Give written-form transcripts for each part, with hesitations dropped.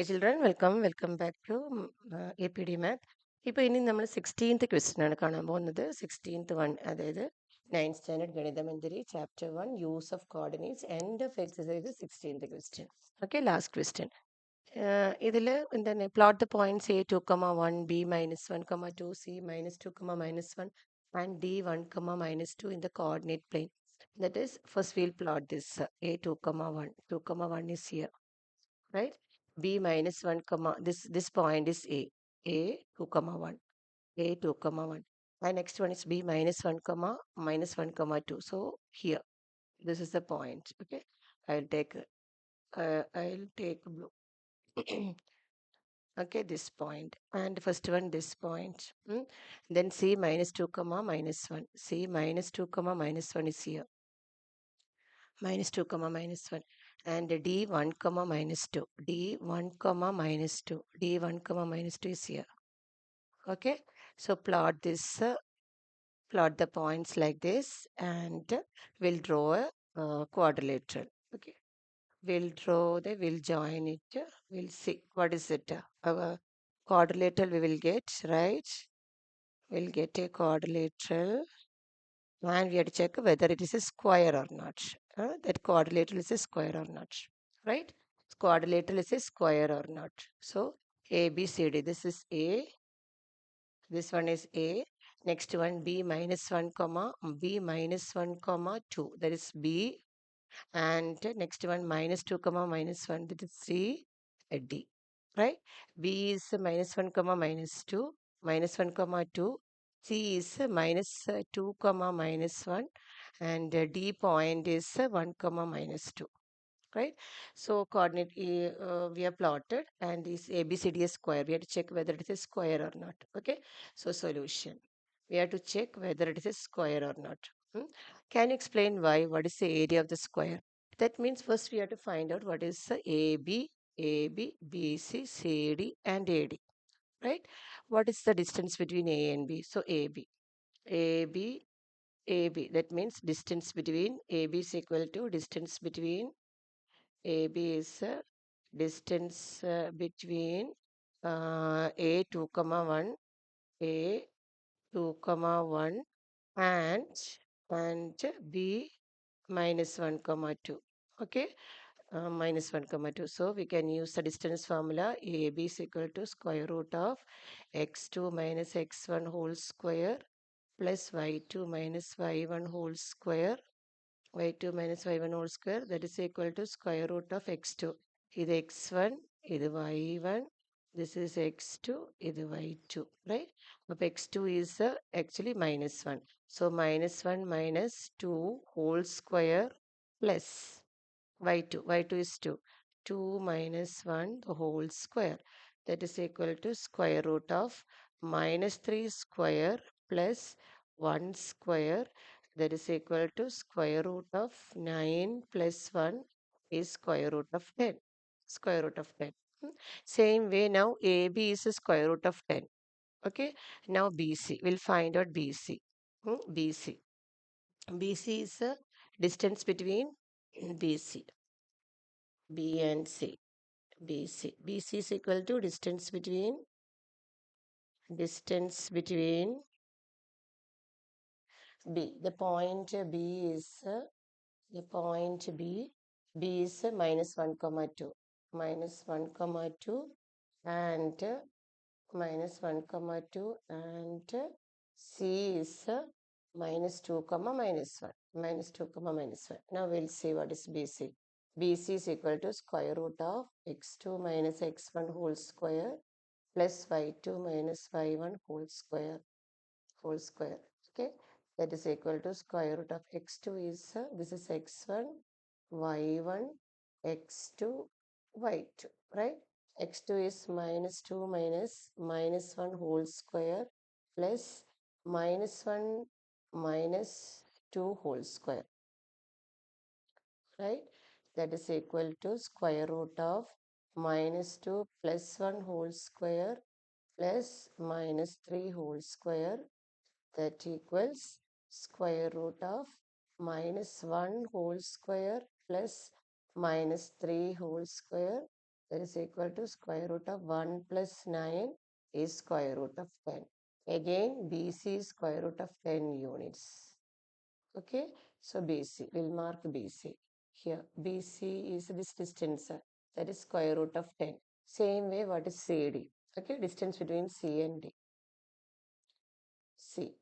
Okay, children, welcome back to APD Math. ഇപ്പോൾ ഇനി നമ്മൾ 16th ക്വസ്റ്റ്യൻ ആണ് കാണാൻ പോകുന്നത്. 16th വൺ, അതായത് 9th standard Ganitha Manjari chapter 1 use of coordinates end of exercise 16th question. Okay, last question. ഇതിൽ എന്താണ് plot the points A 2,1, B -1,2, C -2,-1 and D 1,-2 in the coordinate plane. That is, first we'll plot this a 2,1. 2,1 is here, right? B -1, this point is a 2,1, a 2,1, and next one is b -1, -1,2. So here, this is the point. Okay, I'll take blue. Okay, this point, and first one this point. Then c -2, -1. C -2, -1 is here. -2, -1, and d 1, -2, d 1, -2, d 1, -2 is here. Okay, so plot the points like this, and we'll draw a quadrilateral. Okay, we'll join it. We'll see what is it. Our quadrilateral we will get, right? We'll get a quadrilateral, and we have to check whether it is a square or not. That quadrilateral is a square or not, right? Quadrilateral is a square or not. So A, B, C, D. This is A. This one is A. Next one B -1, B -1, 2. That is B. And next one -2, -1. That is C, D. Right? B is -1, -2. -1, 2. C is -2, -1, and D point is 1, -2. Right? So coordinate we have plotted, and this ABCD is square. We have to check whether it is a square or not. Okay? So solution. We have to check whether it is a square or not. Can you explain why? What is the area of the square? That means first we have to find out what is the AB, BC, CD, and AD. Right? What is the distance between A and B? So AB. AB. That means distance between AB is equal to distance between AB is distance between A 2, 1, A 2, 1, and B -1, 2. Okay, -1, 2. So we can use the distance formula. AB is equal to square root of x2 minus x1 whole square plus y2 minus y1 whole square, y2 minus y1 whole square, that is equal to square root of x2. This x1, this y1, this is x2, this y2, right? But x2 is actually -1. So -1 minus 2 whole square plus y2. y2 is 2. 2 minus 1 the whole square. That is equal to square root of -3 square plus 1 square. That is equal to square root of 9 plus 1 is square root of 10. Square root of 10. Same way now AB is a square root of 10. Okay. Now BC. We'll find out BC. BC. BC is a distance between BC. B and C. BC. BC is equal to distance between B. The point B is the point B. B is -1, 2. -1, 2, and -1, 2, and C is -2, -1. -2, -1. Now we'll see what is BC. BC is equal to square root of x2 minus x1 whole square plus y2 minus y1 whole square. Okay, that is equal to square root of x2 is this is x1, y1, x2, y2, right? x2 is -2 minus -1 whole square plus -1 minus 2 whole square, right? That is equal to square root of -2 plus 1 whole square plus -3 whole square. That equals square root of -1 whole square plus -3 whole square. That is equal to square root of 1 plus 9 is square root of 10. Again, BC is square root of 10 units. Okay, so BC, we'll mark BC. Here, BC is this distance, that is square root of 10. Same way, what is CD? Okay, distance between C and D. C.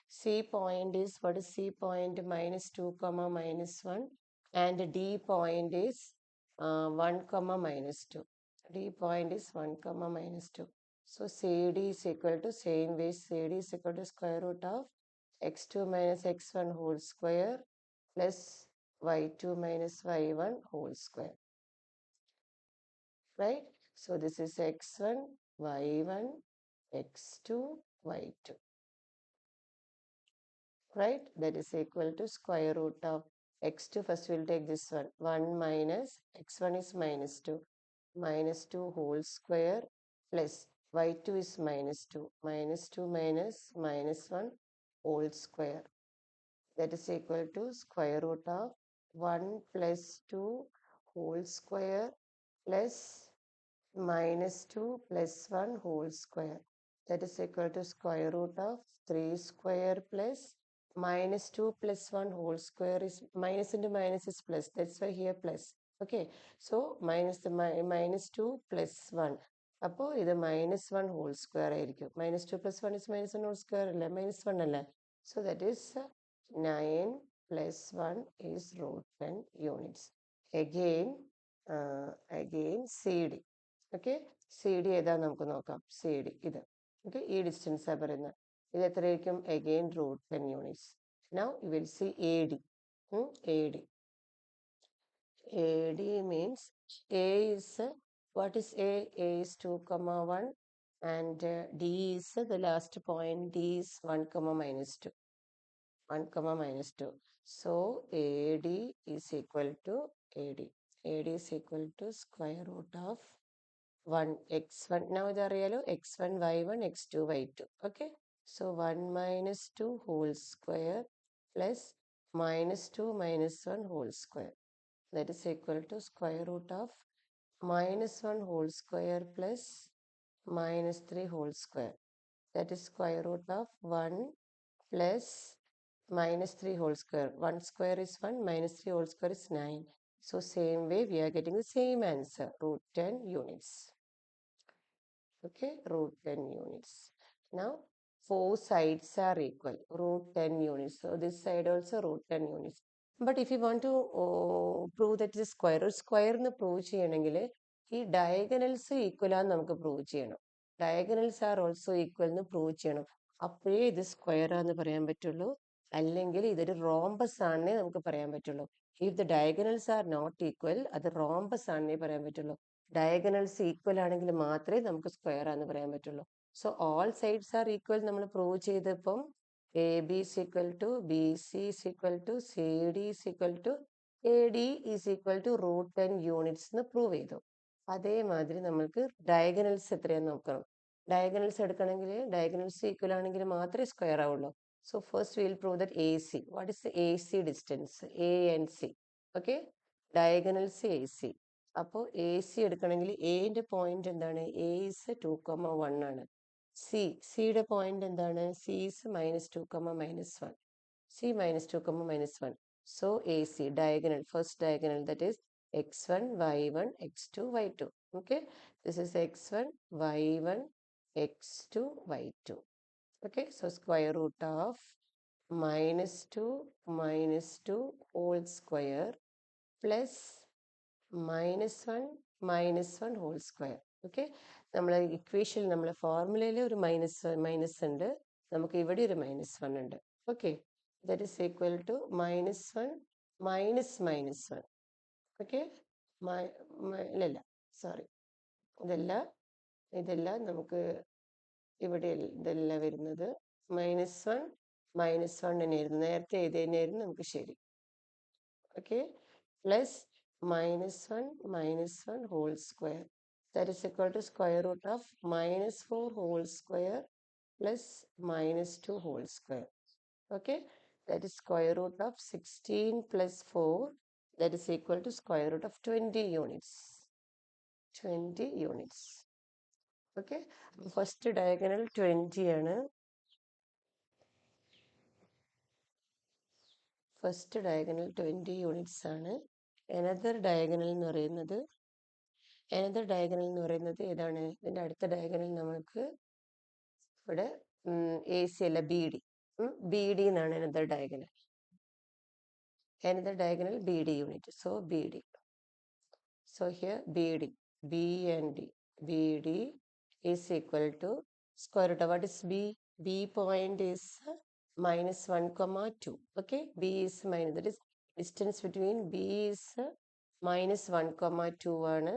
C point is, what is C point? Minus 2 comma minus 1. And D point is 1 comma minus 2. D point is 1 comma minus 2. So CD is equal to, same way, CD is equal to square root of x2 minus x1 whole square plus y2 minus y1 whole square. Right? So this is x1, y1, x2, y2. Right? That is equal to square root of x2. First we'll take this one. 1 minus x1 is minus 2 whole square plus y2 is minus 2. Minus 2 minus minus 1 whole square. That is equal to square root of 1 plus 2 whole square plus minus 2 plus 1 whole square. That is equal to square root of 3 square plus minus 2 plus 1 whole square is minus into minus is plus. That's why here plus. Okay. So minus the minus 2 plus 1. അപ്പോൾ ഇത് minus 1 whole square ആയിരിക്കും. Minus 2 plus 1 is minus 1 whole square അല്ല, minus 1 അല്ല. So that is 9 plus 1 is root 10 units. Again CD. Okay, C D ഏതാന്ന് നമുക്ക് നോക്കാം. C D ഇത്. Okay, ഈ ഡിസ്റ്റൻസാണ് പറയുന്നത്. ഇത് എത്രയായിരിക്കും? Again root 10 units. Now you will see A D. A D. A D means A is, what is A? A is 2 comma 1 and D is the last point. D is 1 comma minus 2. 1 comma minus 2. So AD is equal to AD. AD is equal to square root of 1 x1. Now the real x1 y1 x2 y2. Okay, so 1 minus 2 whole square plus minus 2 minus 1 whole square. That is equal to square root of minus 1 whole square plus minus 3 whole square. That is square root of 1 plus minus 3 whole square. 1 square is 1, minus 3 whole square is 9. So same way we are getting the same answer, root 10 units. Okay, root 10 units. Now, four sides are equal, root 10 units. So this side also root 10 units. But if you want to prove that it is square എന്ന് prove ചെയ്യണമെങ്കിൽ ഈ diagonals equal ആണെന്ന് നമുക്ക് prove ചെയ്യണം. Diagonals are also equal എന്ന് prove ചെയ്യണം. അപ്പോഴേ ഇത് സ്ക്വയർ ആണെന്ന് പറയാൻ പറ്റുള്ളൂ. അല്ലെങ്കിൽ ഇതൊരു റോംബസ് ആണെന്നേ നമുക്ക് പറയാൻ പറ്റുള്ളൂ. If the diagonals are not equal, അത് റോംബസ് ആണെന്നേ പറയാൻ പറ്റുള്ളൂ. ഡയഗണൽസ് ഈക്വൽ ആണെങ്കിൽ മാത്രമേ നമുക്ക് സ്ക്വയർ ആണെന്ന് പറയാൻ പറ്റുള്ളൂ. So all sides are equal നമ്മൾ പ്രൂവ് ചെയ്തപ്പം A B is equal to BC is equal to CD is equal to AD is equal to root 10 units എന്ന് പ്രൂവ് ചെയ്തു. അതേമാതിരി നമ്മൾക്ക് ഡയഗണൽസ് എത്രയാന്ന് നോക്കണം. ഡയഗണൽസ് എടുക്കണമെങ്കിൽ ഡയഗണൽസ് ഈക്വൽ ആണെങ്കിൽ മാത്രമേ സ്ക്വയർ ആവുള്ളൂ. So first will prove that A C. What is A C distance? A and C. Okay, diagonals A C. അപ്പോൾ എ സി എടുക്കണമെങ്കിൽ എന്റെ പോയിന്റ് എന്താണ്? എ ഇസ് 2,1 ആണ്. സിയുടെ പോയിന്റ് എന്താണ്? C is minus 2, minus 1. C minus 2, minus 1. So AC diagonal, first diagonal, that is x1, y1, x2, y2. Okay, this is x1, y1, x2, y2. Okay, so square root of minus 2 whole square plus minus 1 whole square. Okay, നമ്മളെ equation, നമ്മളെ ഫോർമുലയിൽ ഒരു minus ഉണ്ട്, നമുക്ക് ഇവിടെ ഒരു -1 ഉണ്ട്. Okay, that is equal to -1 minus -1. Okay, ഇല്ല സോറി, ഇതെല്ലാം നമുക്ക് ഇവിടെ ഇതെല്ലാം വരുന്നത് -1 തന്നെയായിരുന്നു, നേരത്തെ എഴുതിയതിനായിരുന്നു നമുക്ക് ശരി. Okay, plus -1 whole square. That is equal to square root of -4 whole square plus -2 whole square. Okay, that is square root of 16 plus 4. That is equal to square root of 20 units. 20 units. Okay, first diagonal 20 ആണ്. First diagonal 20 units ആണ്. Another diagonal എന്ന് പറയുന്നത് ഏതാണ്? ഇതിൻ്റെ അടുത്ത diagonal നമുക്ക് ഇവിടെ AC അല്ല BD. BD എന്നാണ് another diagonal. Another diagonal BD unit. So BD. So here BD, B and D. BD is equal to square root of what is B? B point is minus 1 comma 2. Okay, B is minus, that is distance between B is minus 1 comma 2 ആണ്.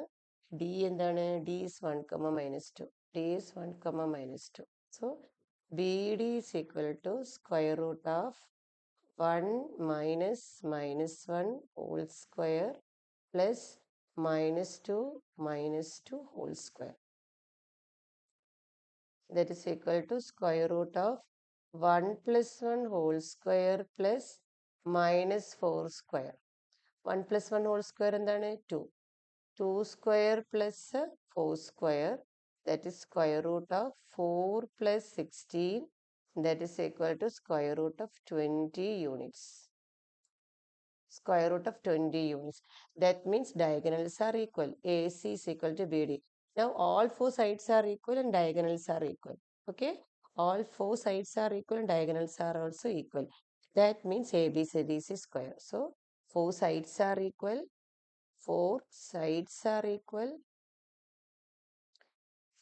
D എന്താണ്? D is 1 comma minus 2. D is 1 comma minus 2. So BD is equal to square root of 1 minus minus 1 whole square plus minus 2 whole square. That is equal to square root of 1 plus 1 whole square plus minus 4 square. 1 plus 1 whole square എന്താണ്? 2. 2 square plus 4 square, that is square root of 4 plus 16, that is equal to square root of 20 units. Square root of 20 units. That means diagonals are equal. AC is equal to BD. Now all four sides are equal and diagonals are equal. Okay? All four sides are equal and diagonals are also equal. That means ABCD is square. So 4 sides are equal. 4 sides are equal.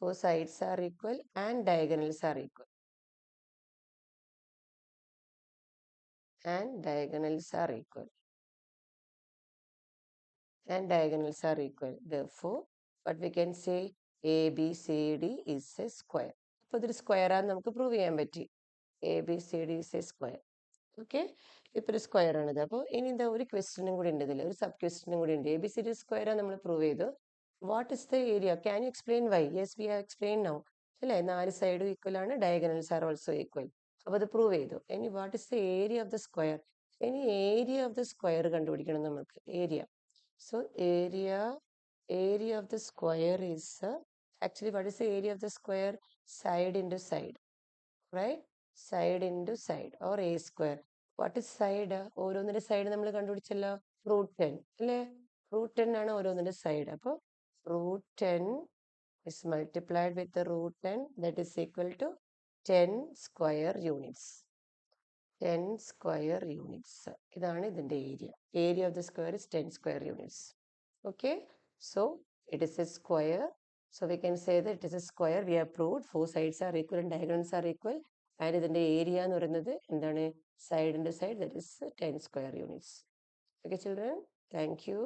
4 sides are equal and diagonals are equal. And diagonals are equal. And diagonals are equal. Therefore, what we can say, ABCD is a square. അപ്പോൾ ഇതൊരു square ആണെന്ന് നമുക്ക് prove ചെയ്യാൻ പറ്റി. ABCD is a square. Okay, ഇപ്പോൾ ഒരു square ആണിത്. അപ്പോൾ ഇനി എന്താ, ഒരു ക്വസ്റ്റ്യനും കൂടി ഉണ്ട് ഇതിൽ, ഒരു സബ് ക്വസ്റ്റ്യനും കൂടി ഉണ്ട്. ABCD സ്ക്വയർ ആണ് നമ്മൾ പ്രൂവ് ചെയ്തു. What is the area? Can you explain Y? Yes, we have explain now. അല്ലേ, 4 സൈഡും ഈക്വൽ ആണ്, ഡയഗണൽസ് ആർ ഓൾസോ ഈക്വൽ. അപ്പോൾ അത് പ്രൂവ് ചെയ്തു. ഇനി what is the area of the square? ഇനി ഏരിയ ഓഫ് ദ സ്ക്വയർ കണ്ടുപിടിക്കണം നമുക്ക്. Area. So area of the square is actually, what is the area of the square? Side into side, right? Side into side, or a square. What is side? ഓരോന്നിന്റെ side നമ്മൾ കണ്ടുപിടിച്ചല്ലോ, √10 അല്ലേ? √10 ആണ് ഓരോന്നിന്റെ side. അപ്പോൾ √10 is multiplied with the √10, that is equal to 10 square units. 10 square units. ഇതാണ് ഇതിന്റെ area. Area of the square is 10 square units. Okay, so it is a square. So we can say that it is a square. We have proved 4 sides are equal and diagonals are equal. And ഇതിന്റെ area എന്ന് പറയുന്നത് എന്താണ്? Side into side, that is 10 square units. Okay children, thank you.